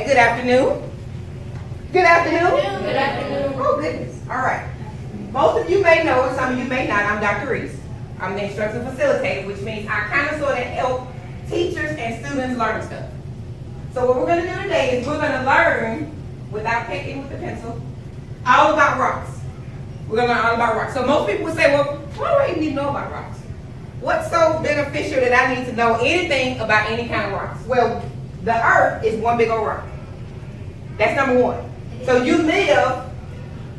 Okay, good afternoon. Good afternoon. Good afternoon. Oh, goodness. All right. Most of you may know, and some of you may not, I'm Dr. Reese. I'm the instructional facilitator, which means I kind of sort of help teachers and students learn stuff. So what we're going to do today is we're going to learn, without picking with the pencil, all about rocks. We're going to learn all about rocks. So most people would say, well, why do I need to know about rocks? What's so beneficial that I need to know anything about any kind of rocks? Well, the earth is one big old rock. That's number one. So you live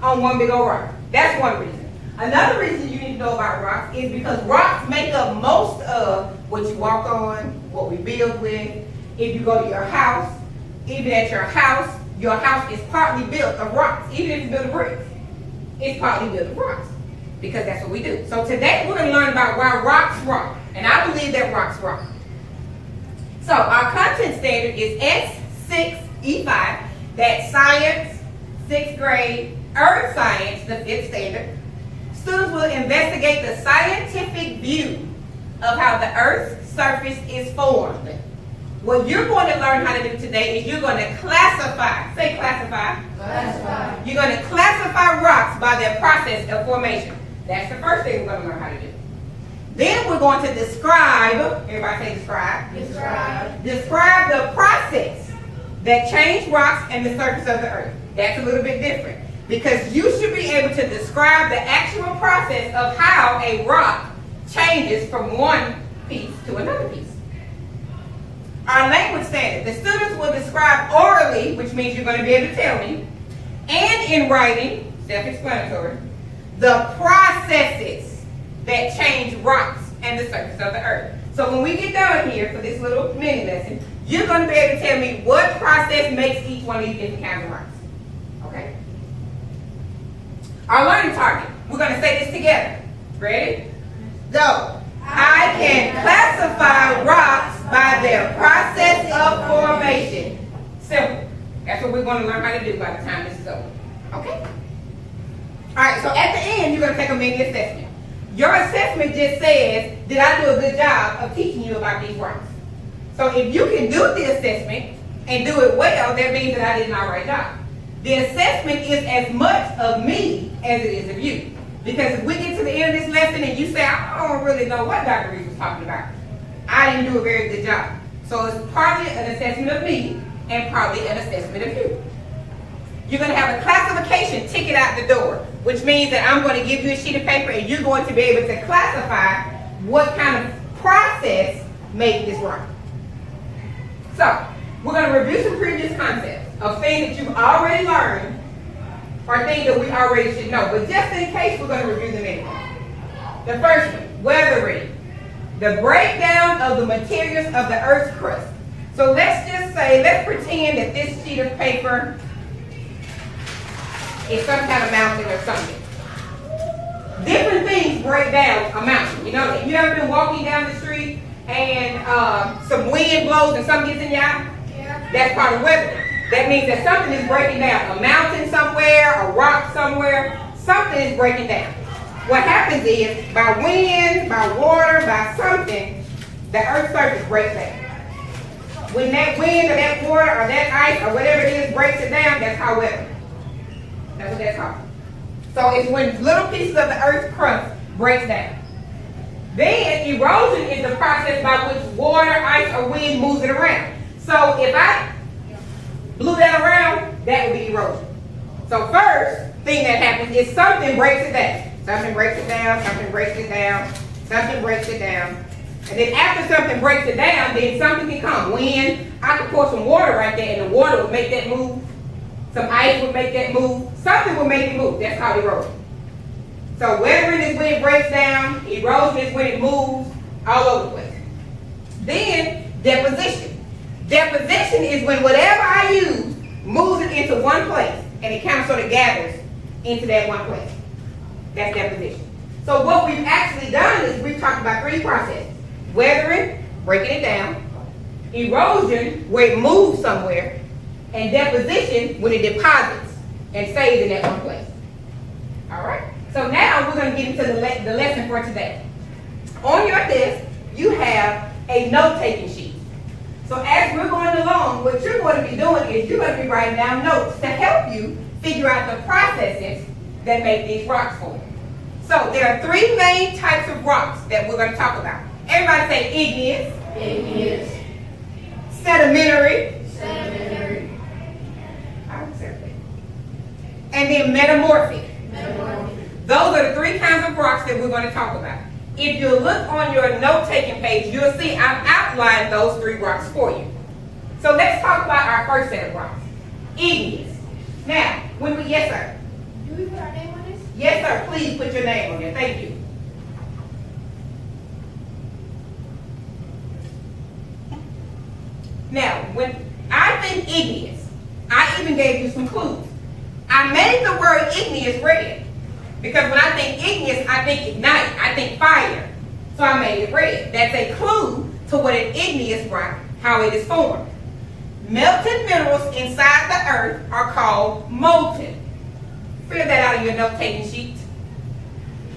on one big old rock. That's one reason. Another reason you need to know about rocks is because rocks make up most of what you walk on, what we build with. If you go to your house, even at your house is partly built of rocks. Even if you build a brick, it's partly built of rocks. Because that's what we do. So today we're going to learn about why rocks rock. And I believe that rocks rock. So our content standard is S6E5. That's science, 6th grade, earth science, the 5th standard. Students will investigate the scientific view of how the earth's surface is formed. What you're going to learn how to do today is you're going to classify. Say classify. Classify. You're going to classify rocks by their process of formation. That's the first thing we're going to learn how to do. Then we're going to describe, everybody say describe. Describe. Describe the process that changed rocks and the surface of the earth. That's a little bit different. Because you should be able to describe the actual process of how a rock changes from one piece to another piece. Our language standard. The students will describe orally, which means you're going to be able to tell me, and in writing, self-explanatory, the processes that change rocks and the surface of the earth. So when we get done here for this little mini lesson, you're going to be able to tell me what process makes each one of these different kinds of rocks. Okay? Our learning target. We're going to say this together. Ready? Go. I can classify rocks by their process of formation. Simple. That's what we're going to learn how to do by the time this is over. Okay? Alright, so at the end, you're going to take a mini assessment. Your assessment just says, did I do a good job of teaching you about these rocks? So if you can do the assessment and do it well, that means that I did an alright job. The assessment is as much of me as it is of you. Because if we get to the end of this lesson and you say, I don't really know what Dr. Reese was talking about, I didn't do a very good job. So it's partly an assessment of me and probably an assessment of you. You're going to have a classification ticket out the door, which means that I'm going to give you a sheet of paper and you're going to be able to classify what kind of process made this rock. So, we're going to review some previous concepts of things that you've already learned or things that we already should know. But just in case, we're going to review them anyway. The first one, weathering. The breakdown of the materials of the Earth's crust. So let's just say, let's pretend that this sheet of paper is some kind of mountain or something. Different things break down a mountain. You know that. You ever been walking down the street and some wind blows and something gets in your eye? Yeah. That's part of weathering. That means that something is breaking down. A mountain somewhere, a rock somewhere, something is breaking down. What happens is, by wind, by water, by something, the Earth's surface breaks down. When that wind or that water or that ice or whatever it is breaks it down, that's how weathering. That's what that's called. So it's when little pieces of the Earth's crust breaks down. Then erosion is the process by which water, ice, or wind moves it around. So if I blew that around, that would be erosion. So first thing that happens is something breaks it down. Something breaks it down, something breaks it down, something breaks it down. And then after something breaks it down, then something can come. Wind, I could pour some water right there and the water would make that move. Some ice would make that move. Something will make it move. That's called erosion. So weathering is when it breaks down. Erosion is when it moves all over the place. Then deposition. Deposition is when whatever I use moves it into one place and it kind of sort of gathers into that one place. That's deposition. So what we've actually done is we've talked about three processes. Weathering, breaking it down. Erosion, where it moves somewhere. And deposition, when it deposits and stays in that one place. All right? So now we're going to get into the lesson for today. On your desk, you have a note-taking sheet. So as we're going along, what you're going to be doing is you're going to be writing down notes to help you figure out the processes that make these rocks form. So there are three main types of rocks that we're going to talk about. Everybody say igneous. Igneous. Sedimentary. Sedimentary. I accept that. And then metamorphic. Metamorphic. Those are the three kinds of rocks that we're going to talk about. If you look on your note-taking page, you'll see I've outlined those three rocks for you. So let's talk about our first set of rocks. Igneous. Now, when we, yes sir. Do we put our name on this? Yes sir, please put your name on there. Thank you. Now, when I think igneous, I even gave you some clues. I made the word igneous red. Because when I think igneous, I think ignite, I think fire. So I made it red. That's a clue to what an igneous rock, how it is formed. Melted minerals inside the earth are called molten. Fill that out of your note-taking sheet.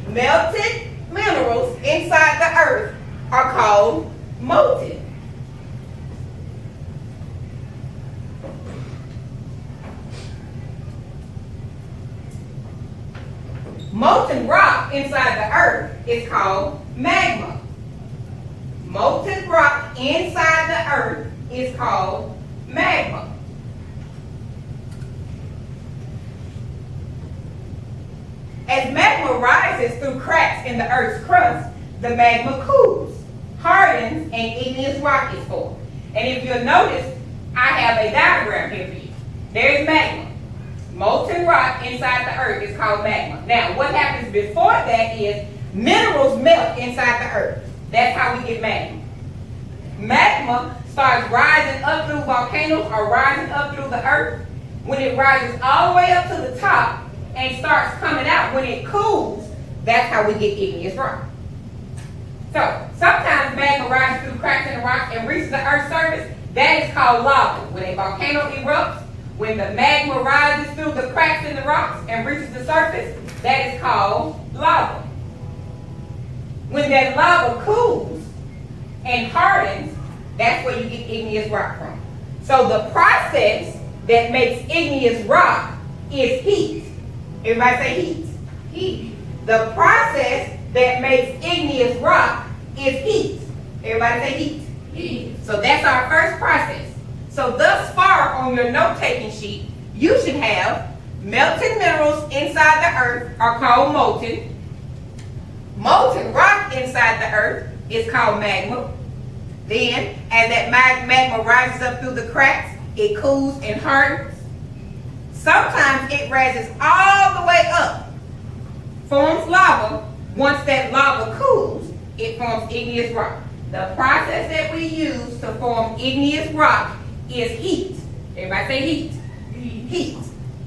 Melted minerals inside the earth are called molten. Molten rock inside the earth is called magma. Molten rock inside the earth is called magma. As magma rises through cracks in the earth's crust, the magma cools, hardens, and igneous rock is formed. And if you'll notice, I have a diagram here for you. There's magma. Molten rock inside the earth is called magma. Now, what happens before that is minerals melt inside the earth. That's how we get magma. Magma starts rising up through volcanoes or rising up through the earth. When it rises all the way up to the top and starts coming out, when it cools, that's how we get igneous rock. So, sometimes magma rises through cracks in the rock and reaches the earth's surface. That is called lava. When a volcano erupts, when the magma rises through the cracks in the rocks and reaches the surface, that is called lava. When that lava cools and hardens, that's where you get igneous rock from. So the process that makes igneous rock is heat. Everybody say heat. Heat. The process that makes igneous rock is heat. Everybody say heat. Heat. So that's our first process. So thus far on your note-taking sheet, you should have melted minerals inside the earth are called molten. Molten rock inside the earth is called magma. Then, as that magma rises up through the cracks, it cools and hardens. Sometimes it rises all the way up, forms lava. Once that lava cools, it forms igneous rock. The process that we use to form igneous rock is heat. Everybody say heat. Heat.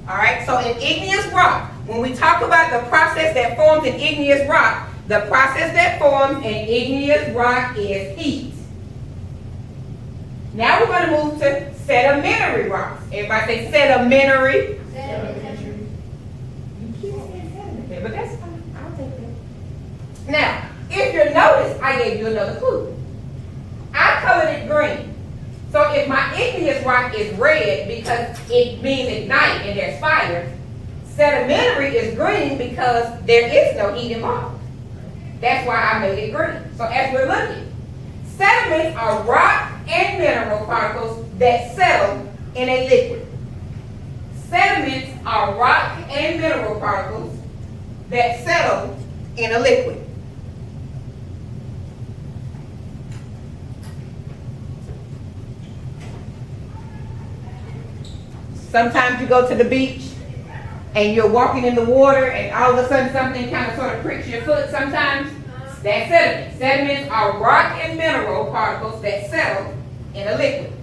All right, so in igneous rock, when we talk about the process that forms an igneous rock, the process that forms an igneous rock is heat. Now we're going to move to sedimentary rocks. Everybody say sedimentary. Sedimentary. You keep saying sedimentary, but that's fine. I'll take that. Now, if you notice, I gave you another clue. I colored it green. So if my igneous rock is red because it means ignite and there's fire, sedimentary is green because there is no heat involved. That's why I made it green. So as we're looking, sediments are rock and mineral particles that settle in a liquid. Sediments are rock and mineral particles that settle in a liquid. Sometimes you go to the beach and you're walking in the water and all of a sudden something kind of sort of pricks your foot sometimes. That's sediment. Sediments are rock and mineral particles that settle in a liquid.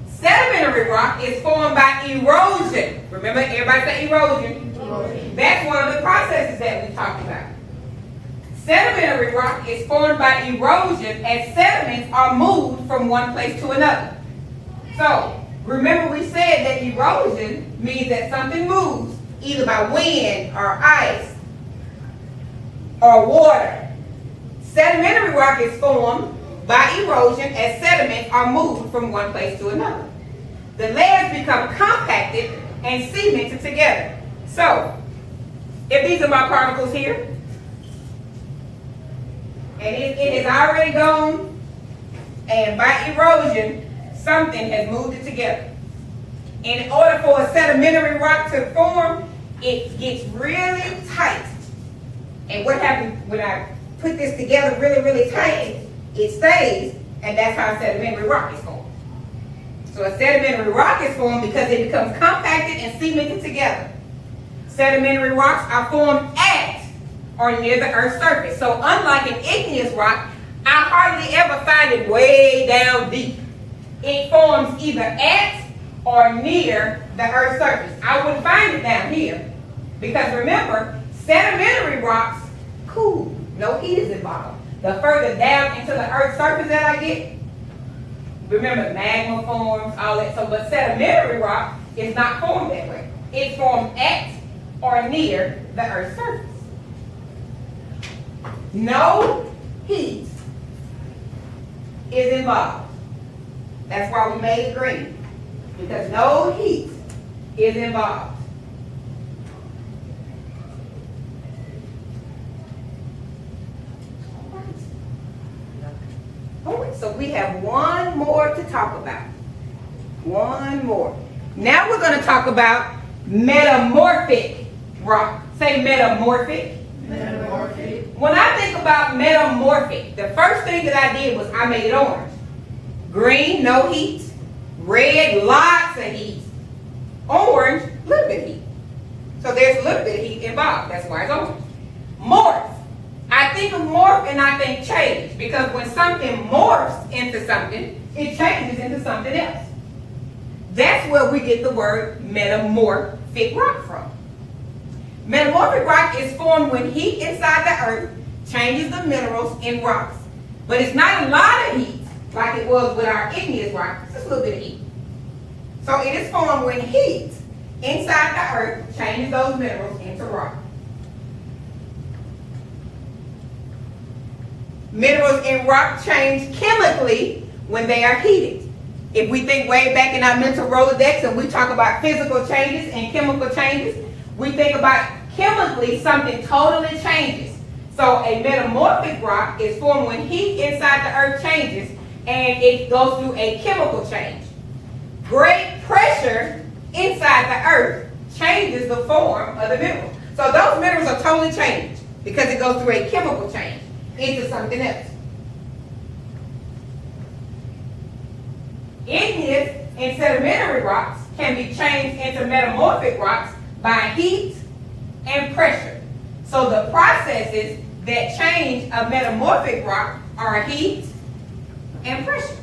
Sedimentary rock is formed by erosion. Remember, everybody say erosion. Erosion. That's one of the processes that we talked about. Sedimentary rock is formed by erosion as sediments are moved from one place to another. So, remember we said that erosion means that something moves either by wind or ice or water. Sedimentary rock is formed by erosion as sediments are moved from one place to another. The layers become compacted and cemented together. So, if these are my particles here, and it has already gone, and by erosion, something has moved it together. In order for a sedimentary rock to form, it gets really tight. And what happens when I put this together really, really tight, it stays, and that's how a sedimentary rock is formed. So a sedimentary rock is formed because it becomes compacted and cemented together. Sedimentary rocks are formed at or near the Earth's surface. So unlike an igneous rock, I hardly ever find it way down deep. It forms either at or near the Earth's surface. I wouldn't find it down here because remember, sedimentary rocks cool. No heat is involved. The further down into the Earth's surface that I get, remember magma forms, all that. So, but sedimentary rock is not formed that way. It's formed at or near the Earth's surface. No heat is involved. That's why we made it green, because no heat is involved. So we have one more to talk about. One more. Now we're going to talk about metamorphic rock. Say metamorphic. Metamorphic. When I think about metamorphic, the first thing that I did was I made it orange. Green, no heat. Red, lots of heat. Orange, a little bit of heat. So there's a little bit of heat involved. That's why it's orange. Morph. I think of morph and I think change, because when something morphs into something, it changes into something else. That's where we get the word metamorphic rock from. Metamorphic rock is formed when heat inside the earth changes the minerals in rocks. But it's not a lot of heat like it was with our igneous rock. It's just a little bit of heat. So it is formed when heat inside the earth changes those minerals into rock. Minerals in rock change chemically when they are heated. If we think way back in our mental Rolodex and we talk about physical changes and chemical changes, we think about chemically something totally changes. So a metamorphic rock is formed when heat inside the earth changes and it goes through a chemical change. Great pressure inside the earth changes the form of the mineral. So those minerals are totally changed because it goes through a chemical change into something else. Igneous and sedimentary rocks can be changed into metamorphic rocks by heat and pressure. So the processes that change a metamorphic rock are heat and pressure.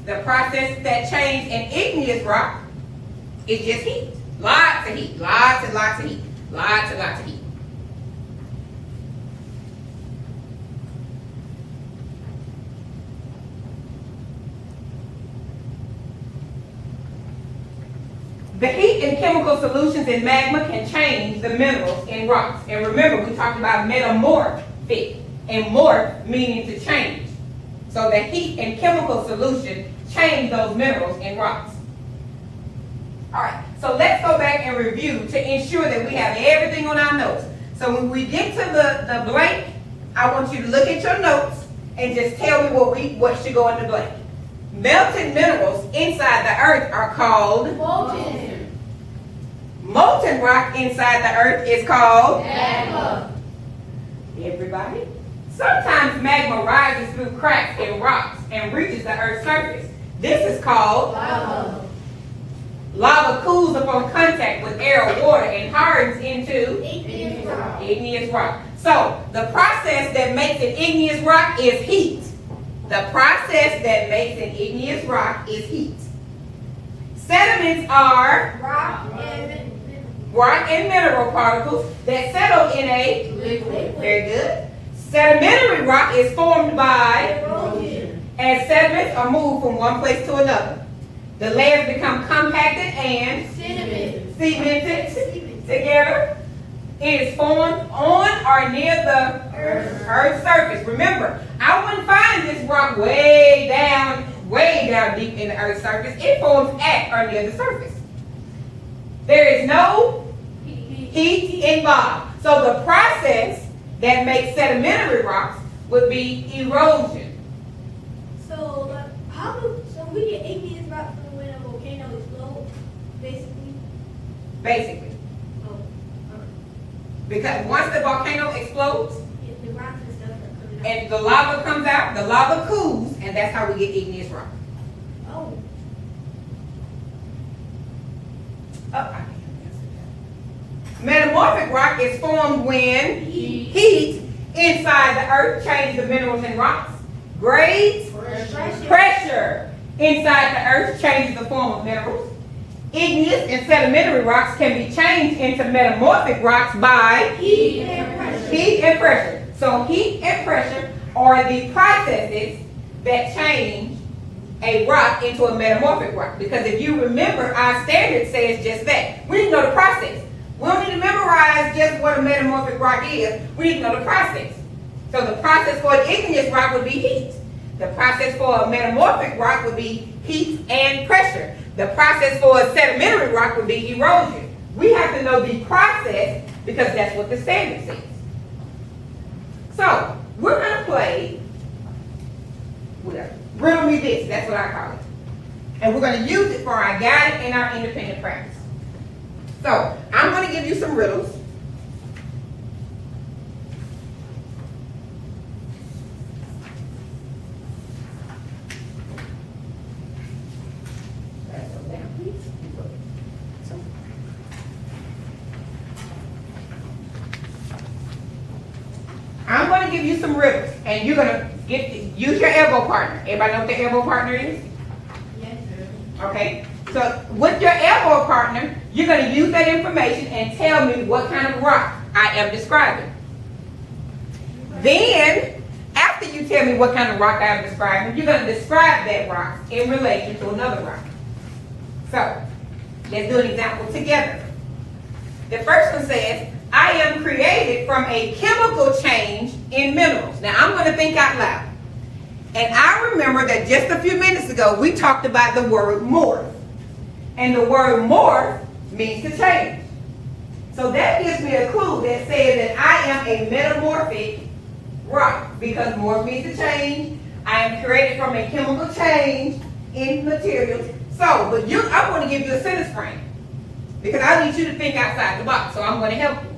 The process that change an igneous rock is just heat. Lots of heat, lots and lots of heat, lots and lots of heat. The heat in chemical solutions in magma can change the minerals in rocks. And remember, we talked about metamorphic, and morph meaning to change. So the heat in chemical solution change those minerals in rocks. All right, so let's go back and review to ensure that we have everything on our notes. So when we get to the blank, I want you to look at your notes and just tell me what should go in the blank. Melted minerals inside the earth are called Molten. Molten rock inside the earth is called Magma. Everybody? Sometimes magma rises through cracks in rocks and reaches the earth's surface. This is called Lava. Lava cools upon contact with air or water and hardens into Igneous rock. igneous rock. So the process that makes an igneous rock is heat. The process that makes an igneous rock is heat. Sediments are rock and mineral particles that settle in a liquid. very good. Sedimentary rock is formed by Erosion. as sediments are moved from one place to another. The layers become compacted and Sediment. cemented together. It is formed on or near the Earth's surface. Remember, I wouldn't find this rock way down deep in the earth's surface. It forms or near the surface. There is no heat involved. So the process that makes sedimentary rocks would be erosion. So we get igneous rock from when a volcano explodes, basically? Basically. Oh, alright. Because once the volcano explodes Yeah, the rocks and stuff are coming out. and the lava comes out, the lava cools, and that's how we get igneous rock. Oh. I can't answer that. Metamorphic rock is formed when heat inside the earth changes the minerals and rocks. Grades, pressure inside the earth changes the form of minerals. Igneous and sedimentary rocks can be changed into metamorphic rocks by Heat and pressure. heat and pressure. So heat and pressure are the processes that change a rock into a metamorphic rock. Because if you remember, our standard says just that. We need to know the process. We don't need to memorize just what a metamorphic rock is. We need to know the process. So the process for an igneous rock would be heat. The process for a metamorphic rock would be heat and pressure. The process for a sedimentary rock would be erosion. We have to know the process because that's what the standard says. So we're going to play riddle me this. That's what I call it. And we're going to use it for our guided and our independent practice. So I'm going to give you some riddles. I'm going to give you some riddles, and you're going to use your elbow partner. Everybody know what the elbow partner is? Yes, sir. Okay. So with your elbow partner, you're going to use that information and tell me what kind of rock I am describing. Then, after you tell me what kind of rock I am describing, you're going to describe that rock in relation to another rock. So, let's do an example together. The first one says, I am created from a chemical change in minerals. Now, I'm going to think out loud. And I remember that just a few minutes ago, we talked about the word morph. And the word morph means to change. So that gives me a clue that says that I am a metamorphic rock, because morph means to change. I am created from a chemical change in materials. So, I'm going to give you a sentence frame, because I need you to think outside the box. So I'm going to help you.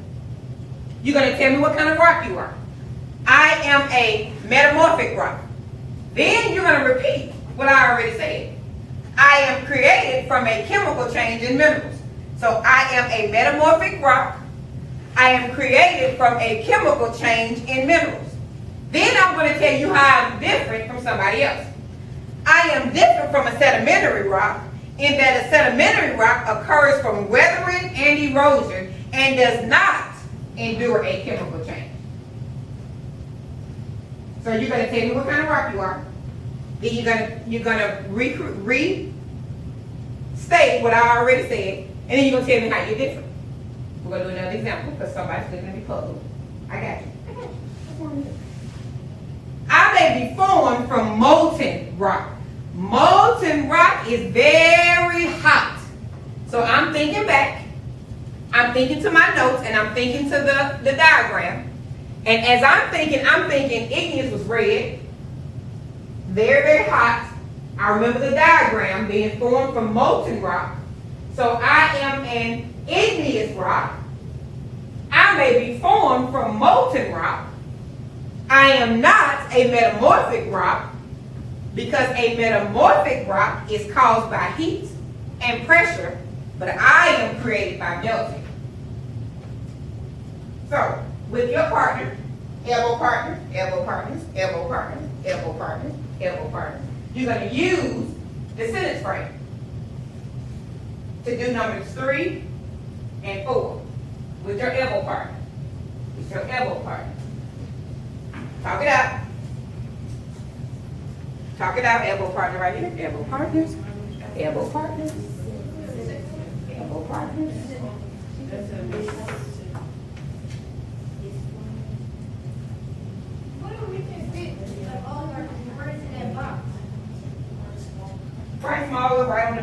You're going to tell me what kind of rock you are. I am a metamorphic rock. Then you're going to repeat what I already said. I am created from a chemical change in minerals. So I am a metamorphic rock. I am created from a chemical change in minerals. Then I'm going to tell you how I'm different from somebody else. I am different from a sedimentary rock in that a sedimentary rock occurs from weathering and erosion and does not endure a chemical change. So you're going to tell me what kind of rock you are. Then you're gonna restate what I already said, and then you're gonna tell me how you're different. We're gonna do another example because somebody's gonna be puzzled. I got you. I may be formed from molten rock. Molten rock is very hot. So I'm thinking back. I'm thinking to my notes, and I'm thinking to the diagram. And as I'm thinking igneous was red. Very, very hot. I remember the diagram being formed from molten rock. So I am an igneous rock. I may be formed from molten rock. I am not a metamorphic rock, because a metamorphic rock is caused by heat and pressure, but I am created by melting. So, with your partner, elbow partner, elbow partners, elbow partners, elbow partners, elbow partners, you're going to use the sentence frame to do numbers 3 and 4 with your elbow partner. With your elbow partner. Talk it out. Talk it out, elbow partner right here. Elbow partners. Elbow partners. Elbow partners. What do we can fit like all of our words in that color right on the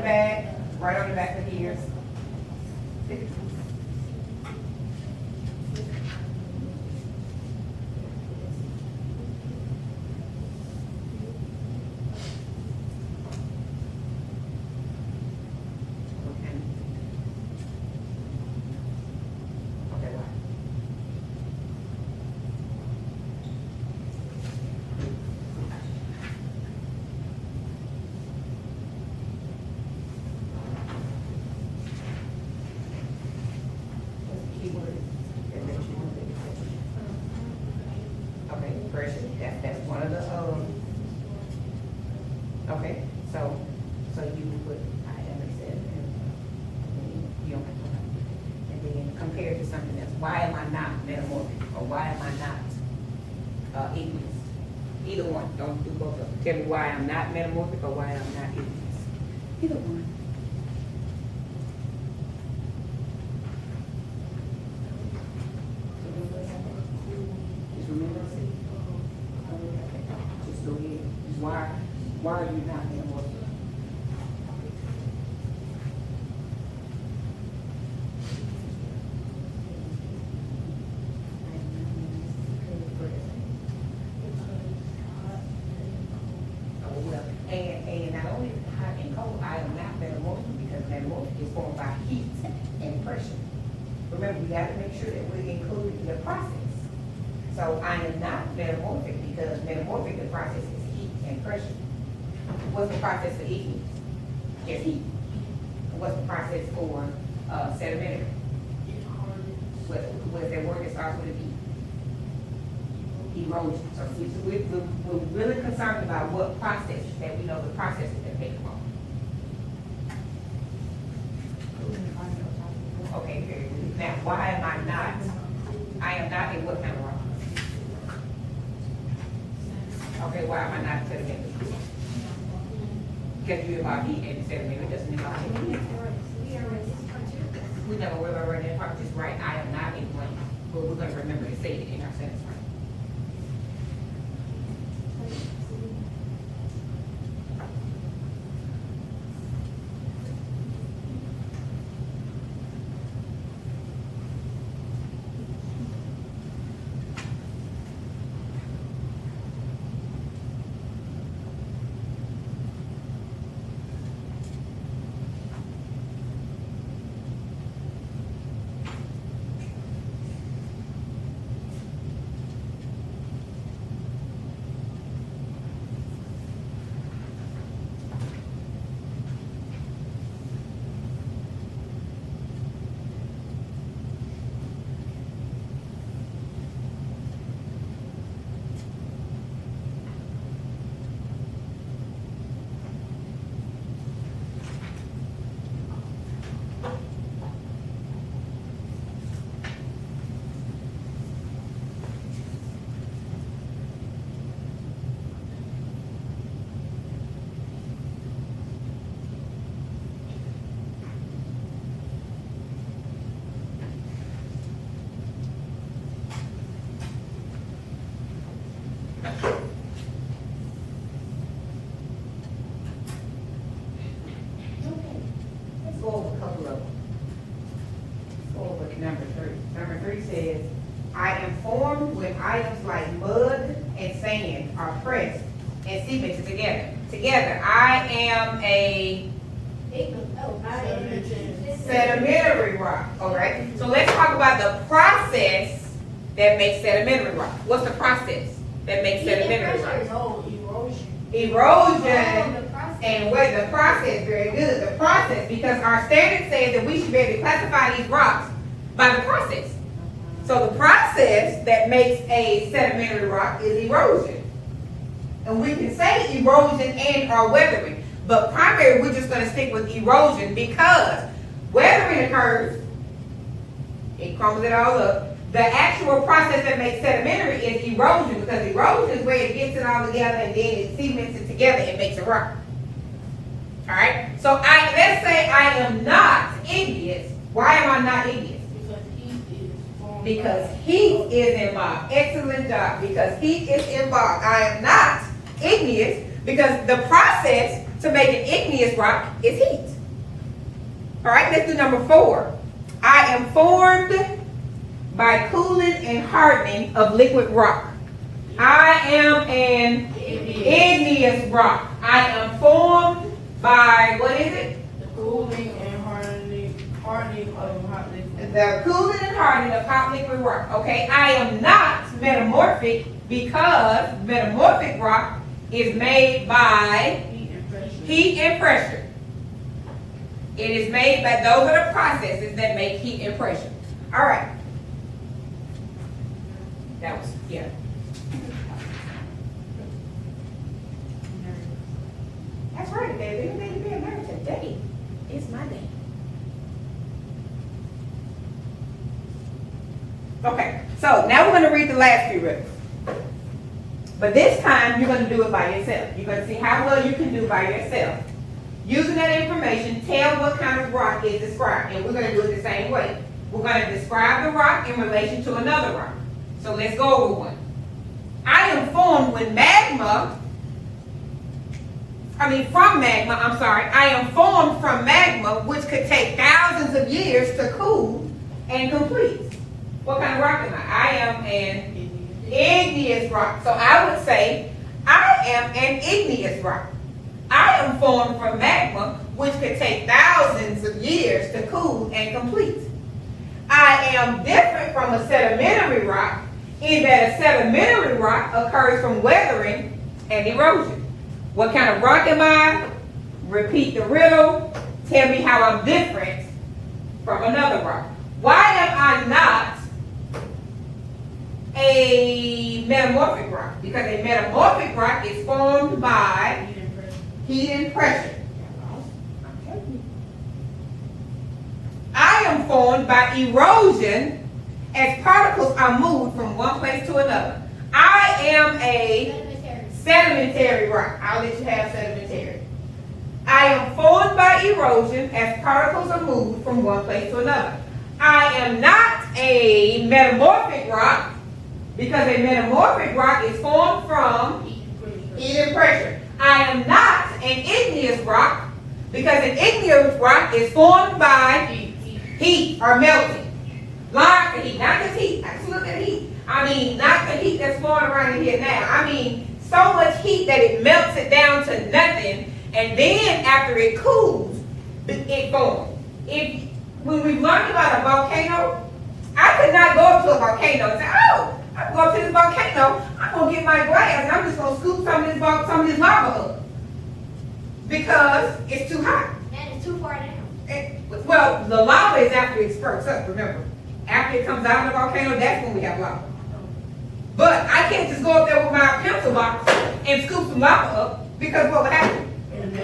back of here. Okay, pressure, that's one of the, okay, so you put IMSF and you don't have to, and then compare it to something else. Why am I not metamorphic, or why am I not igneous? Either one, don't do both of them. Tell me why I'm not metamorphic or why I'm not igneous. Either one. Just remember, see. Just go ahead. Just why are you not metamorphic? And not only hot and cold, I am not metamorphic because metamorphic is formed by heat and pressure. Remember, we got to make sure that we include the process. So I am not metamorphic because metamorphic, the process is heat and pressure. What's the process for igneous? Just heat. What's the process for sedimentary? What's that word that starts with a V? Erosion. So we're really concerned about what process, that we know the processes that take place. Okay, very good. Now, why am I not? I am not in what kind of rock? Okay, why am I not sedimentary? Because you're about heat and sedimentary doesn't involve heat. We never worry about writing that part, just right, I am not in blank. But we're gonna remember to say it in our sentence, right? Let's go over a couple of them. Let's go over number 3. Number 3 says, I am formed when items like mud and sand are pressed and cemented together. I am a sedimentary rock. Okay, so let's talk about the process that makes sedimentary rock. What's the process that makes sedimentary rock? Erosion. And what the process, very good, the process, because our standard says that we should be able to classify these rocks by the process. So the process that makes a sedimentary rock is erosion. And we can say erosion and or weathering, but primarily we're just going to stick with erosion because weathering occurs, it crumbles it all up. The actual process that makes sedimentary is erosion, because erosion is where it gets it all together and then it cements it together and makes a rock. Alright? So let's say I am not igneous. Why am I not igneous? Because heat is involved. Excellent job. Because heat is involved. I am not igneous because the process to make an igneous rock is heat. All right, let's do number 4. I am formed by cooling and hardening of liquid rock. I am an igneous rock. I am formed by, what is it? The cooling and hardening of hot liquid. The cooling and hardening of hot liquid rock. Okay, I am not metamorphic because metamorphic rock is made by Heat and pressure. heat and pressure. It is made by, those are the processes that make heat and pressure. All right. That was, yeah. That's right, baby. You need to be a nerd today. It's my day. Okay, so now we're going to read the last few riddles. But this time, you're going to do it by yourself. You're going to see how well you can do by yourself. Using that information, tell what kind of rock is described. And we're going to do it the same way. We're going to describe the rock in relation to another rock. So let's go over one. I am formed when from magma, I am formed from magma, which could take thousands of years to cool and complete. What kind of rock am I? I am an igneous rock. So I would say, I am an igneous rock. I am formed from magma, which could take thousands of years to cool and complete. I am different from a sedimentary rock in that a sedimentary rock occurs from weathering and erosion. What kind of rock am I? Repeat the riddle. Tell me how I'm different from another rock. Why am I not a metamorphic rock? Because a metamorphic rock is formed by Heat and pressure. heat and pressure. I am formed by erosion as particles are moved from one place to another. I am a sedimentary rock. I'll let you have sedimentary. I am formed by erosion as particles are moved from one place to another. I am not a metamorphic rock because a metamorphic rock is formed from heat and pressure. I am not an igneous rock because an igneous rock is formed by heat or melting. Lots of heat, not just heat. I just look at heat. I mean, not the heat that's flowing around in here now. I mean, so much heat that it melts it down to nothing, and then after it cools, it forms. When we learned about a volcano, I could not go up to a volcano and say, oh, I'm going to this volcano, I'm going to get my glass, and I'm just going to scoop some of this lava up. Because it's too hot. And it's too far down. Well, the lava is after it spurts up, remember. After it comes out of the volcano, that's when we have lava. But I can't just go up there with my pencil box and scoop some lava up, because what will happen?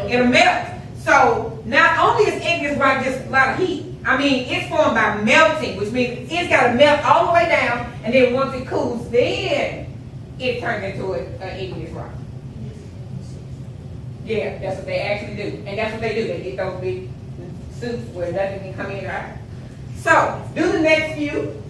It'll melt. So not only is igneous rock just a lot of heat, I mean, it's formed by melting, which means it's got to melt all the way down, and then once it cools, then it turns into an igneous rock. Yeah, that's what they actually do. And that's what they do. They get those big suits where nothing can come in or out. So, do the next few.